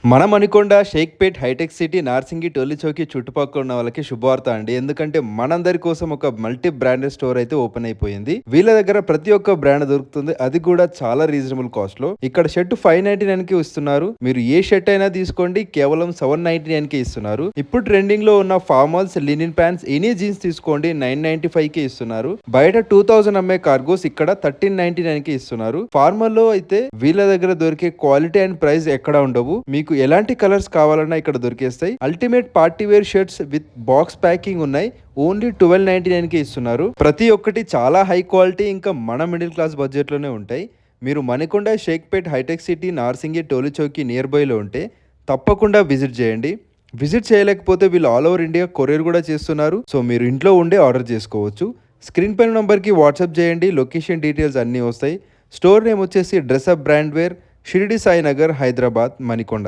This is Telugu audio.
మన మణికొండ, షేక్‌పేట్, హైటెక్ సిటీ, నార్సింగి, టోలీచౌకి చుట్టుపక్కల ఉన్న వాళ్ళకి శుభవార్త అండి. ఎందుకంటే మనందరి కోసం ఒక మల్టీ బ్రాండెడ్ స్టోర్ అయితే ఓపెన్ అయిపోయింది. వీళ్ళ దగ్గర ప్రతి ఒక్క బ్రాండ్ దొరుకుతుంది. అది కూడా చాలా రీజనబుల్ కాస్ట్ లో. ఇక్కడ షర్ట్ 599కి ఇస్తున్నారు. మీరు ఏ షర్ట్ అయినా తీసుకోండి, కేవలం 799కి ఇస్తున్నారు. ఇప్పుడు ట్రెండింగ్ లో ఉన్న formals, linen pants, any jeans తీసుకోండి 995కి ఇస్తున్నారు. బయట 2000 అమ్మే కార్గోస్ ఇక్కడ 1399కి ఇస్తున్నారు. ఫార్మల్ లో అయితే వీళ్ళ దగ్గర దొరికే క్వాలిటీ అండ్ ప్రైస్ ఎక్కడ ఉండవు. మీకు ఎలాంటి కలర్స్ కావాలన్నా ఇక్కడ దొరికేస్తాయి. Ultimate party wear shirts with box packing ఉన్నాయి. ఓన్లీ 1299కి ఇస్తున్నారు. ప్రతి ఒక్కటి చాలా హై క్వాలిటీ, ఇంకా మన మిడిల్ క్లాస్ బడ్జెట్ లోనే ఉంటాయి. మీరు మణికొండ, షేక్‌పేట్, హైటెక్ సిటీ, నార్సింగి, టోలీచౌకి నియర్ బైలో ఉంటే తప్పకుండా విజిట్ చేయండి. విజిట్ చేయలేకపోతే వీళ్ళు ఆల్ ఓవర్ ఇండియా కొరియర్ కూడా చేస్తున్నారు. సో మీరు ఇంట్లో ఉండే ఆర్డర్ చేసుకోవచ్చు. స్క్రీన్ పైన నంబర్కి వాట్సాప్ చేయండి. లొకేషన్ డీటెయిల్స్ అన్నీ వస్తాయి. స్టోర్ నేమ్ వచ్చేసి dress up brand wear, Shirdi Sai Nagar, Hyderabad, Manikonda.